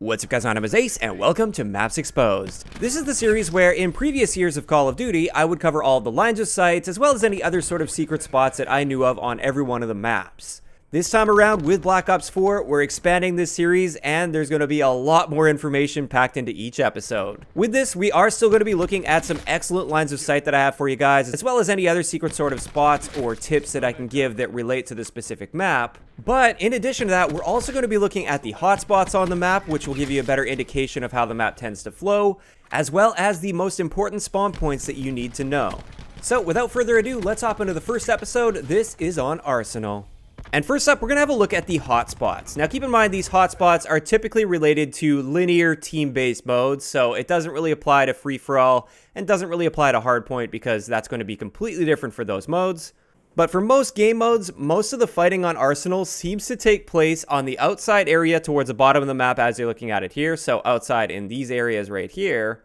What's up guys, my name is Ace, and welcome to Maps Exposed. This is the series where in previous years of Call of Duty, I would cover all the lines of sight, as well as any other sort of secret spots that I knew of on every one of the maps. This time around with Black Ops 4, we're expanding this series, and there's going to be a lot more information packed into each episode. With this, we are still going to be looking at some excellent lines of sight that I have for you guys, as well as any other secret sort of spots or tips that I can give that relate to the specific map. But in addition to that, we're also going to be looking at the hotspots on the map, which will give you a better indication of how the map tends to flow, as well as the most important spawn points that you need to know. So without further ado, let's hop into the first episode. This is on Arsenal. And first up, we're going to have a look at the hotspots. Now keep in mind, these hotspots are typically related to linear team-based modes, so it doesn't really apply to free-for-all and doesn't really apply to hardpoint because that's going to be completely different for those modes. But for most game modes, most of the fighting on Arsenal seems to take place on the outside area towards the bottom of the map as you're looking at it here, so outside in these areas right here.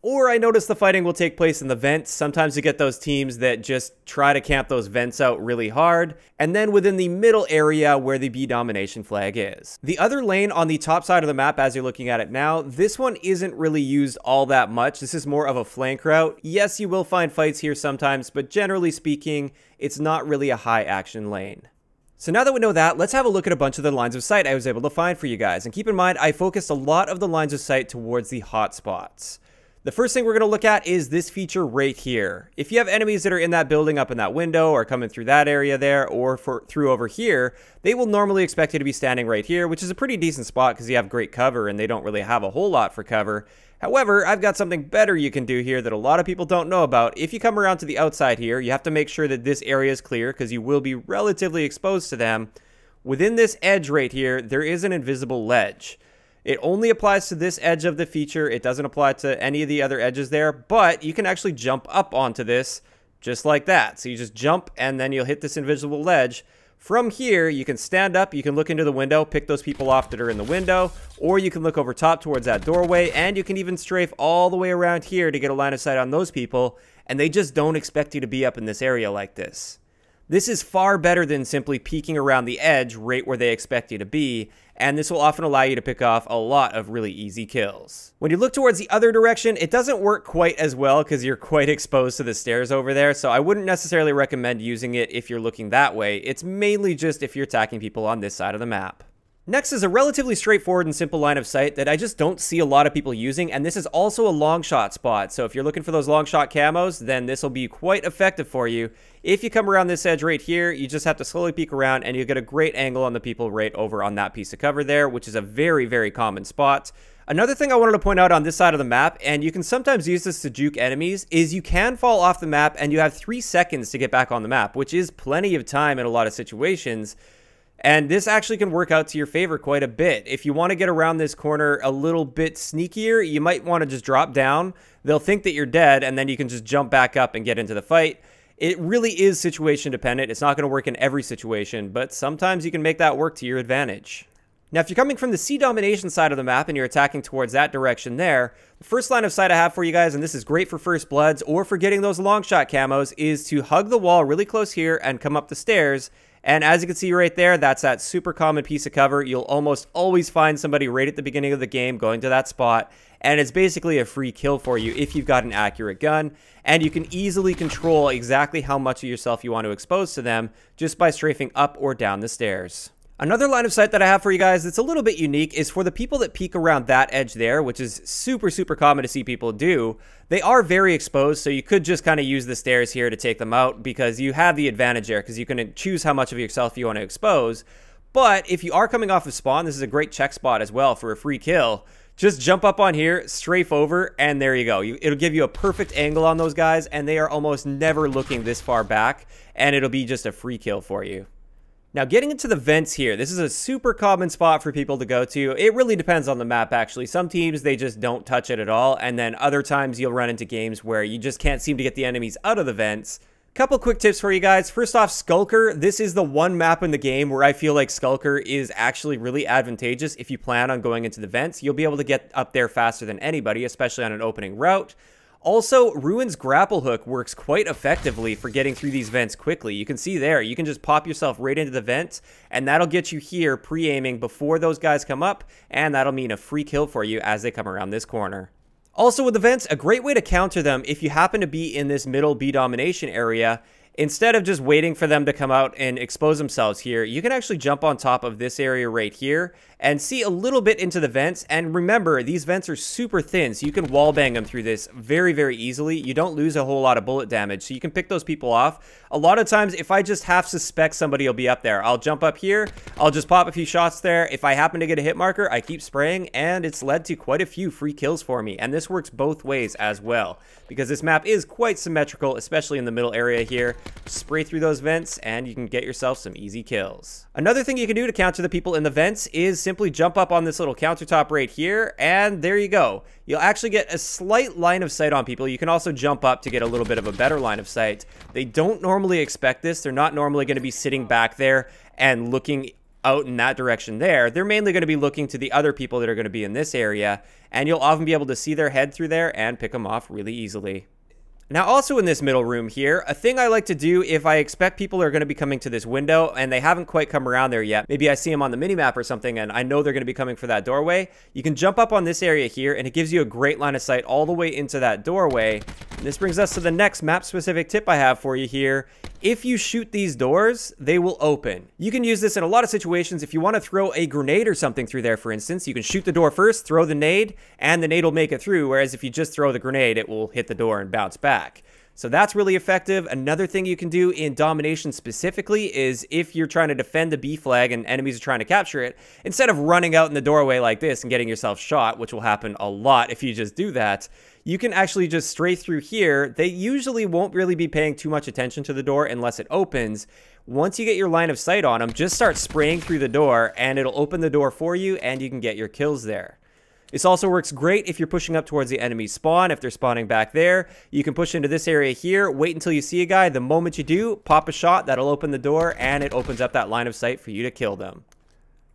Or I notice the fighting will take place in the vents. Sometimes you get those teams that just try to camp those vents out really hard. And then within the middle area where the B domination flag is. The other lane on the top side of the map as you're looking at it now, this one isn't really used all that much. This is more of a flank route. Yes, you will find fights here sometimes, but generally speaking, it's not really a high action lane. So now that we know that, let's have a look at a bunch of the lines of sight I was able to find for you guys. And keep in mind, I focused a lot of the lines of sight towards the hotspots. The first thing we're going to look at is this feature right here. If you have enemies that are in that building up in that window or coming through that area there or through over here, they will normally expect you to be standing right here, which is a pretty decent spot because you have great cover and they don't really have a whole lot for cover. However, I've got something better you can do here that a lot of people don't know about. If you come around to the outside here, you have to make sure that this area is clear because you will be relatively exposed to them. Within this edge right here, there is an invisible ledge. It only applies to this edge of the feature. It doesn't apply to any of the other edges there, but you can actually jump up onto this just like that. So you just jump and then you'll hit this invisible ledge. From here, you can stand up, you can look into the window, pick those people off that are in the window, or you can look over top towards that doorway, and you can even strafe all the way around here to get a line of sight on those people, and they just don't expect you to be up in this area like this. This is far better than simply peeking around the edge right where they expect you to be, and this will often allow you to pick off a lot of really easy kills. When you look towards the other direction, it doesn't work quite as well because you're quite exposed to the stairs over there, so I wouldn't necessarily recommend using it if you're looking that way. It's mainly just if you're attacking people on this side of the map. Next is a relatively straightforward and simple line of sight that I just don't see a lot of people using, and this is also a long shot spot. So if you're looking for those long shot camos, then this will be quite effective for you. If you come around this edge right here, you just have to slowly peek around and you'll get a great angle on the people right over on that piece of cover there, which is a very, very common spot. Another thing I wanted to point out on this side of the map, and you can sometimes use this to juke enemies, is you can fall off the map and you have 3 seconds to get back on the map, which is plenty of time in a lot of situations. And this actually can work out to your favor quite a bit. If you want to get around this corner a little bit sneakier, you might want to just drop down. They'll think that you're dead, and then you can just jump back up and get into the fight. It really is situation dependent. It's not going to work in every situation, but sometimes you can make that work to your advantage. Now, if you're coming from the C domination side of the map and you're attacking towards that direction there, the first line of sight I have for you guys, and this is great for first bloods or for getting those long shot camos, is to hug the wall really close here and come up the stairs. And as you can see right there, that's that super common piece of cover. You'll almost always find somebody right at the beginning of the game going to that spot. And it's basically a free kill for you if you've got an accurate gun. And you can easily control exactly how much of yourself you want to expose to them just by strafing up or down the stairs. Another line of sight that I have for you guys that's a little bit unique is for the people that peek around that edge there, which is super, super common to see people do. They are very exposed, so you could just kind of use the stairs here to take them out because you have the advantage there because you can choose how much of yourself you want to expose. But if you are coming off of spawn, this is a great check spot as well for a free kill. Just jump up on here, strafe over, and there you go. It'll give you a perfect angle on those guys, and they are almost never looking this far back, and it'll be just a free kill for you. Now, getting into the vents here, this is a super common spot for people to go to. It really depends on the map, actually. Some teams, they just don't touch it at all, and then other times you'll run into games where you just can't seem to get the enemies out of the vents. Couple quick tips for you guys. First off, Skulker. This is the one map in the game where I feel like Skulker is actually really advantageous if you plan on going into the vents. You'll be able to get up there faster than anybody, especially on an opening route. Also, Ruin's grapple hook works quite effectively for getting through these vents quickly. You can see there, you can just pop yourself right into the vent, and that'll get you here pre-aiming before those guys come up, and that'll mean a free kill for you as they come around this corner. Also with the vents, a great way to counter them if you happen to be in this middle B domination area, instead of just waiting for them to come out and expose themselves here, you can actually jump on top of this area right here and see a little bit into the vents. And remember, these vents are super thin, so you can wallbang them through this very, very easily. You don't lose a whole lot of bullet damage, so you can pick those people off. A lot of times, if I just half suspect somebody will be up there, I'll jump up here, I'll just pop a few shots there. If I happen to get a hit marker, I keep spraying, and it's led to quite a few free kills for me. And this works both ways as well, because this map is quite symmetrical, especially in the middle area here. Spray through those vents, and you can get yourself some easy kills. Another thing you can do to counter the people in the vents is simply jump up on this little countertop right here, and there you go. You'll actually get a slight line of sight on people. You can also jump up to get a little bit of a better line of sight. They don't normally expect this. They're not normally going to be sitting back there and looking out in that direction there. They're mainly going to be looking to the other people that are going to be in this area, and you'll often be able to see their head through there and pick them off really easily. Now, also in this middle room here, a thing I like to do if I expect people are going to be coming to this window and they haven't quite come around there yet, maybe I see them on the minimap or something and I know they're going to be coming for that doorway, you can jump up on this area here and it gives you a great line of sight all the way into that doorway. And this brings us to the next map-specific tip I have for you here. If you shoot these doors, they will open. You can use this in a lot of situations. If you want to throw a grenade or something through there, for instance, you can shoot the door first, throw the nade, and the nade will make it through, whereas if you just throw the grenade, it will hit the door and bounce back. So that's really effective. Another thing you can do in domination specifically is if you're trying to defend the B flag and enemies are trying to capture it, instead of running out in the doorway like this and getting yourself shot, which will happen a lot if you just do that, you can actually just stray through here. They usually won't really be paying too much attention to the door unless it opens. Once you get your line of sight on them, just start spraying through the door and it'll open the door for you and you can get your kills there. This also works great if you're pushing up towards the enemy spawn. If they're spawning back there, you can push into this area here, wait until you see a guy. The moment you do, pop a shot, that'll open the door, and it opens up that line of sight for you to kill them.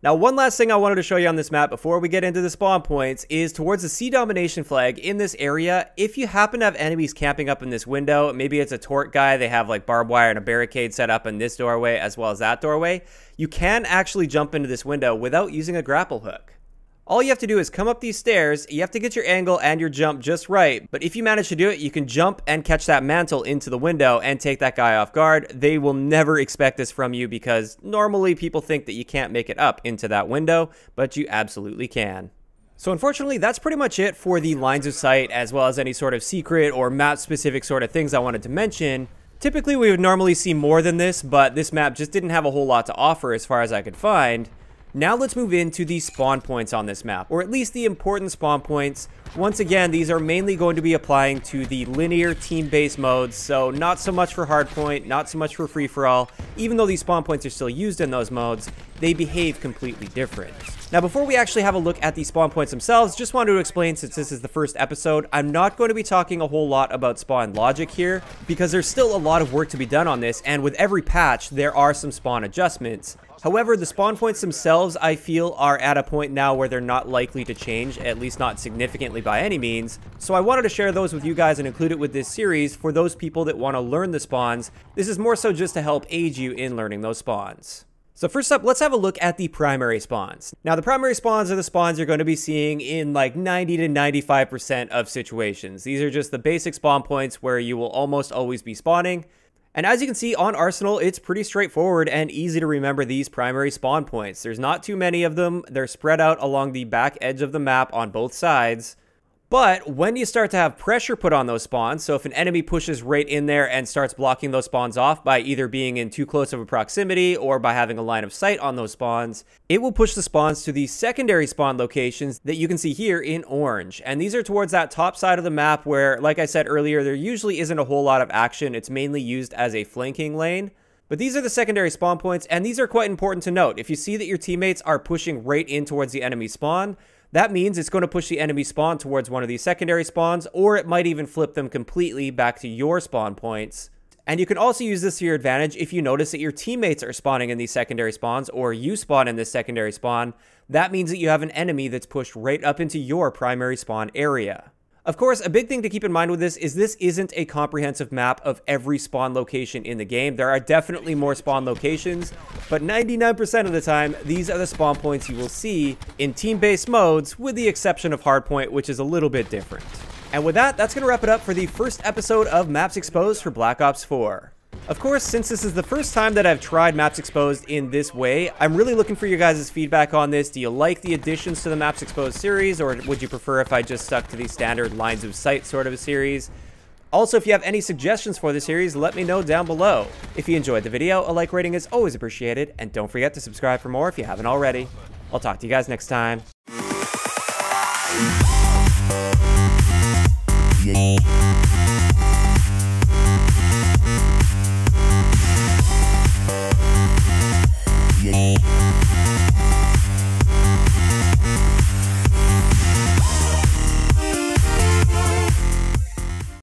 Now, one last thing I wanted to show you on this map before we get into the spawn points is towards the C domination flag in this area. If you happen to have enemies camping up in this window, maybe it's a tort guy, they have like barbed wire and a barricade set up in this doorway as well as that doorway, you can actually jump into this window without using a grapple hook. All you have to do is come up these stairs. You have to get your angle and your jump just right. But if you manage to do it, you can jump and catch that mantle into the window and take that guy off guard. They will never expect this from you because normally people think that you can't make it up into that window, but you absolutely can. So unfortunately, that's pretty much it for the lines of sight as well as any sort of secret or map specific sort of things I wanted to mention. Typically, we would normally see more than this, but this map just didn't have a whole lot to offer as far as I could find. Now let's move into the spawn points on this map, or at least the important spawn points. Once again, these are mainly going to be applying to the linear team-based modes, so not so much for hardpoint, not so much for free-for-all. Even though these spawn points are still used in those modes, they behave completely different. Now, before we actually have a look at the spawn points themselves, just wanted to explain, since this is the first episode, I'm not going to be talking a whole lot about spawn logic here, because there's still a lot of work to be done on this, and with every patch, there are some spawn adjustments. However, the spawn points themselves, I feel, are at a point now where they're not likely to change, at least not significantly by any means. So I wanted to share those with you guys and include it with this series for those people that want to learn the spawns. This is more so just to help aid you in learning those spawns. So first up, let's have a look at the primary spawns. Now, the primary spawns are the spawns you're going to be seeing in like 90 to 95% of situations. These are just the basic spawn points where you will almost always be spawning. And as you can see on Arsenal, it's pretty straightforward and easy to remember these primary spawn points. There's not too many of them. They're spread out along the back edge of the map on both sides. But when you start to have pressure put on those spawns, so if an enemy pushes right in there and starts blocking those spawns off by either being in too close of a proximity or by having a line of sight on those spawns, it will push the spawns to the secondary spawn locations that you can see here in orange. And these are towards that top side of the map where, like I said earlier, there usually isn't a whole lot of action. It's mainly used as a flanking lane. But these are the secondary spawn points, and these are quite important to note. If you see that your teammates are pushing right in towards the enemy spawn, that means it's going to push the enemy spawn towards one of these secondary spawns, or it might even flip them completely back to your spawn points. And you can also use this to your advantage if you notice that your teammates are spawning in these secondary spawns, or you spawn in this secondary spawn. That means that you have an enemy that's pushed right up into your primary spawn area. Of course, a big thing to keep in mind with this isn't a comprehensive map of every spawn location in the game. There are definitely more spawn locations, but 99% of the time, these are the spawn points you will see in team-based modes, with the exception of Hardpoint, which is a little bit different. And with that, that's going to wrap it up for the first episode of Maps Exposed for Black Ops 4. Of course, since this is the first time that I've tried Maps Exposed in this way, I'm really looking for your guys' feedback on this. Do you like the additions to the Maps Exposed series, or would you prefer if I just stuck to the standard lines of sight sort of a series? Also, if you have any suggestions for the series, let me know down below. If you enjoyed the video, a like rating is always appreciated, and don't forget to subscribe for more if you haven't already. I'll talk to you guys next time. Yeah.